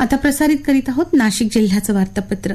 आता प्रसारित करीत आहोत नाशिक जिल्ह्याचं वार्तापत्र.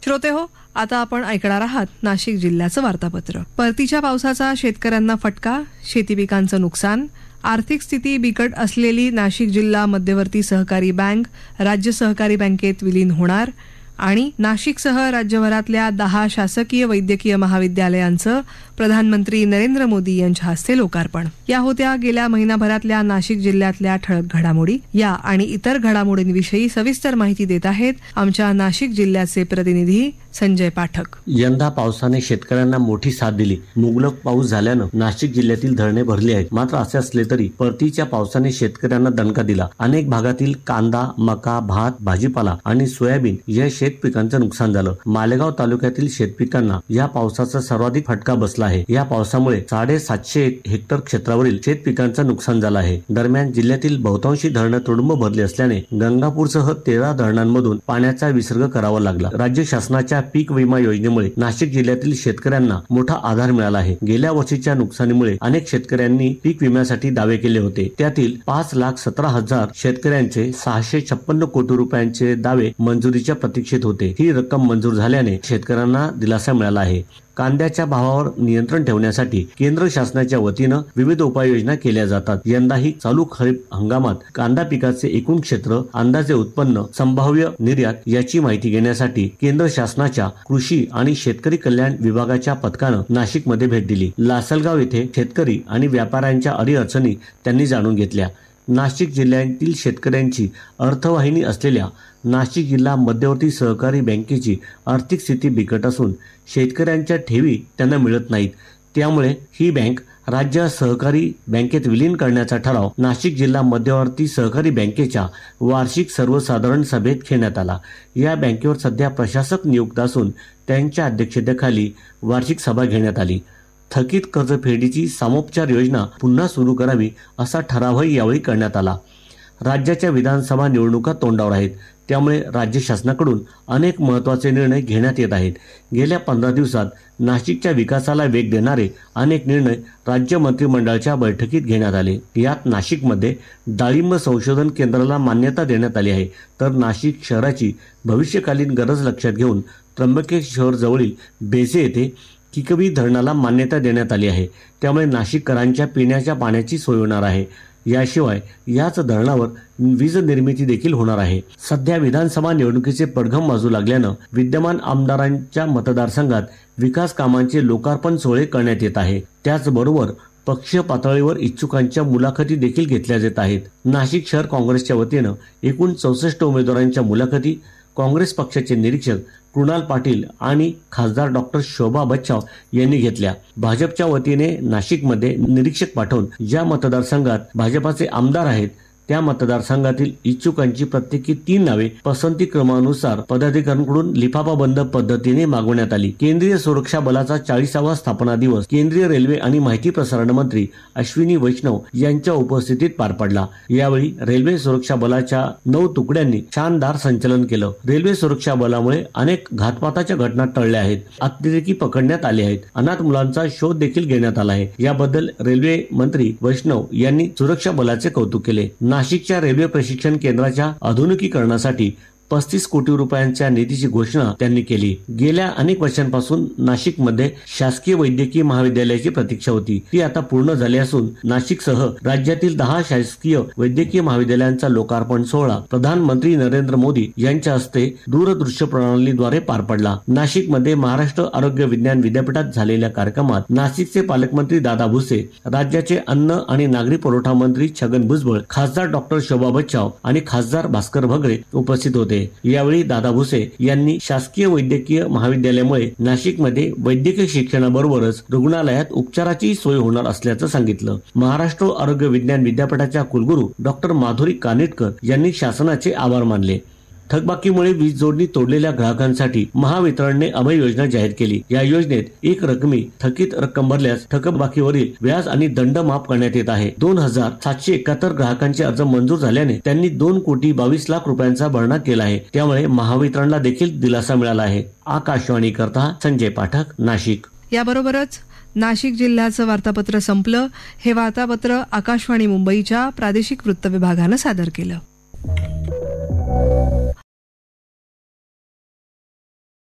श्रोते हो, आता आपण ऐकणार आहात नाशिक जिल्ह्याचं वार्तापत्र. परतीच्या पावसाचा शेतकऱ्यांना फटका, शेती पिकांचं नुकसान, आर्थिक स्थिती बिकट असलेली नाशिक जिल्हा मध्यवर्ती सहकारी बँक राज्य सहकारी बँकेत विलीन होणार आणि नाशिकसह राज्यभरातल्या 10 शासकीय वैद्यकीय महाविद्यालयांचं प्रधानमंत्री नरेंद्र मोदी यांच्या हस्ते लोकार्पण. या होत्या गेल्या महिनाभरातल्या नाशिक जिल्ह्यातल्या ठळक घडामोडी. या आणि इतर घडामोडींविषयी सविस्तर माहिती देत आहेत आमच्या नाशिक जिल्ह्याचे प्रतिनिधी संजय पाठक. यंदा पावसाने शेतकऱ्यांना मोठी साथ दिली. मुबलक पाऊस झाल्यानं नाशिक जिल्ह्यातील धरणे भरली आहेत. मात्र असे असले तरी परतीच्या पावसाने शेतकऱ्यांना दणका दिला. अनेक भागातील कांदा, मका, भात, भाजीपाला आणि सोयाबीन या शेत पिकांचं नुकसान झालं. मालेगाव तालुक्यातील शेतपिकांना या पावसाचा सर्वाधिक फटका बसला आहे. या पावसामुळे 750 हेक्टर क्षेत्रावरील शेत पिकांचं नुकसान झालं आहे. दरम्यान जिल्ह्यातील बहुतांशी धरणं तुडुंब भरली असल्याने गंगापूरसह 13 धरणांमधून पाण्याचा विसर्ग करावा लागला. राज्य शासनाच्या पीक विमा योजनेमुळे नाशिक जिल्ह्यातील शेतकऱ्यांना मोठा आधार मिळाला आहे. गेल्या वर्षीच्या नुकसानीमुळे अनेक शेतकऱ्यांनी पीक विम्यासाठी दावे केले होते. त्यातील 5,17,000 शेतकऱ्यांचे 656 कोटी रुपयांचे दावे मंजुरीच्या प्रतीक्षेत होते. ही रक्कम मंजूर झाल्याने शेतकऱ्यांना दिलासा मिळाला आहे. कांद्याच्या भावावर नियंत्रण ठेवण्यासाठी केंद्र शासनाच्या वतीनं विविध उपाययोजना केल्या जातात. यंदाही चालू खरीप हंगामात कांदा पिकाचे एकूण क्षेत्र, अंदाजे उत्पन्न, संभाव्य निर्यात याची माहिती घेण्यासाठी केंद्र शासनाच्या कृषी आणि शेतकरी कल्याण विभागाच्या पथकानं नाशिकमध्ये भेट दिली. लासलगाव येथे शेतकरी आणि व्यापाऱ्यांच्या अडीअडचणी त्यांनी जाणून घेतल्या. नाशिक जिल्ह्यातील शेतकऱ्यांची अर्थवाहिनी असलेल्या नाशिक जिल्हा मध्यवर्ती सहकारी बँकेची आर्थिक स्थिती बिकट असून शेतकऱ्यांच्या ठेवी त्यांना मिळत नाहीत. त्यामुळे ही बँक राज्य सहकारी बँकेत विलीन करण्याचा ठराव नाशिक जिल्हा मध्यवर्ती सहकारी बँकेच्या वार्षिक सर्वसाधारण सभेत घेण्यात आला. या बँकेवर सध्या प्रशासक नियुक्त असून त्यांच्या अध्यक्षतेखाली वार्षिक सभा घेण्यात आली. थकीत कर्जफेडीची सामोपचार योजना पुन्हा सुरू करावी असा ठरावही यावेळी करण्यात आला. राज्याच्या विधानसभा निवडणुका तोंडावर आहेत. त्यामुळे राज्य शासनाकडून अनेक महत्त्वाचे निर्णय घेण्यात येत आहेत. गेल्या 15 दिवसात नाशिकच्या विकासाला वेग देणारे अनेक निर्णय राज्य मंत्रिमंडळाच्या बैठकीत घेण्यात आले. यात नाशिकमध्ये डाळिंब संशोधन केंद्राला मान्यता देण्यात आली आहे. तर नाशिक शहराची भविष्यकालीन गरज लक्षात घेऊन त्र्यंबकेश्वर जवळील बेसे येथे किकवी धरणाला मान्यता देण्यात आली आहे. त्यामुळे नाशिककरांच्या पिण्याच्या पाण्याची सोय होणार आहे. याशिवाय याच धरणावर वीज निर्मिती देखील होणार आहे. सध्या विधानसभा निवडणुकीचे पडघम वाजू लागल्यानं विद्यमान आमदारांच्या मतदारसंघात विकास कामांचे लोकार्पण सोहळे करण्यात येत आहे. त्याचबरोबर पक्षीय पातळीवर इच्छुकांच्या मुलाखती देखील घेतल्या जात आहेत. नाशिक शहर काँग्रेसच्या वतीनं एकूण 64 उमेदवारांच्या मुलाखती काँग्रेस पक्षाचे निरीक्षक कृणाल पाटील आणि खासदार डॉक्टर शोभा बच्छाव यांनी घेतल्या. भाजपच्या वतीने नाशिकमध्ये निरीक्षक पाठवून ज्या मतदारसंघात भाजपाचे आमदार आहेत त्या मतदारसंघातील इच्छुकांची प्रत्येकी 3 नावे पसंती क्रमानुसार पदाधिकाऱ्यांकडून लिफाफाबंद पद्धतीने मागवण्यात आली. केंद्रीय सुरक्षा बलाचा 40वा स्थापना दिवस केंद्रीय रेल्वे आणि माहिती प्रसारण मंत्री अश्विनी वैष्णव यांच्या उपस्थितीत पार पडला. यावेळी रेल्वे सुरक्षा बलाच्या 9 तुकड्यांनी शानदार संचलन केलं. रेल्वे सुरक्षा बलामुळे अनेक घातपाताच्या घटना टळल्या आहेत. अतिरेकी पकडण्यात आले आहेत. अनाथ मुलांचा शोध देखील घेण्यात आला आहे. याबद्दल रेल्वे मंत्री वैष्णव यांनी सुरक्षा बलाचे कौतुक केले. नाशिकच्या रेल्वे प्रशिक्षण केंद्राच्या आधुनिकीकरणासाठी 35 कोटी रुपयांच्या निधीची घोषणा त्यांनी केली. गेल्या अनेक वर्षांपासून नाशिकमध्ये शासकीय वैद्यकीय महाविद्यालयाची प्रतीक्षा होती. ती आता पूर्ण झाली असून नाशिकसह राज्यातील 10 शासकीय वैद्यकीय महाविद्यालयांचा लोकार्पण सोहळा प्रधानमंत्री नरेंद्र मोदी यांच्या हस्ते दूरदृश्य प्रणालीद्वारे पार पडला. नाशिकमध्ये महाराष्ट्र आरोग्य विज्ञान विद्यापीठात झालेल्या कार्यक्रमात नाशिकचे पालकमंत्री दादा भुसे, राज्याचे अन्न आणि नागरी पुरवठा मंत्री छगन भुजबळ, खासदार डॉक्टर शोभा बच्छाव आणि खासदार भास्कर भगरे उपस्थित होते. यावेळी दादा भुसे यांनी शासकीय वैद्यकीय महाविद्यालयामुळे नाशिकमध्ये वैद्यकीय शिक्षणाबरोबरच रुग्णालयात उपचाराची सोय होणार असल्याचं सांगितलं. महाराष्ट्र आरोग्य विज्ञान विद्यापीठाच्या कुलगुरू डॉक्टर माधुरी कानिटकर यांनी शासनाचे आभार मानले. थकबाकीमुळे वीज जोडणी तोडलेल्या ग्राहकांसाठी महावितरणने अभय योजना जाहीर केली. या योजनेत एक रकमी थकीत रक्कम भरल्यास थकबाकीवरील व्याज आणि दंड माफ करण्यात येत आहे. 2,771 ग्राहकांचे अर्ज मंजूर झाल्याने त्यांनी 2,22,00,000 रुपयांचा भरणा केला आहे. त्यामुळे महावितरणला देखील दिलासा मिळाला आहे. आकाशवाणी करता संजय पाठक, नाशिक. याबरोबरच नाशिक जिल्ह्याचं वार्तापत्र संपलं. हे वार्तापत्र आकाशवाणी मुंबईच्या प्रादेशिक वृत्त विभागानं सादर केलं.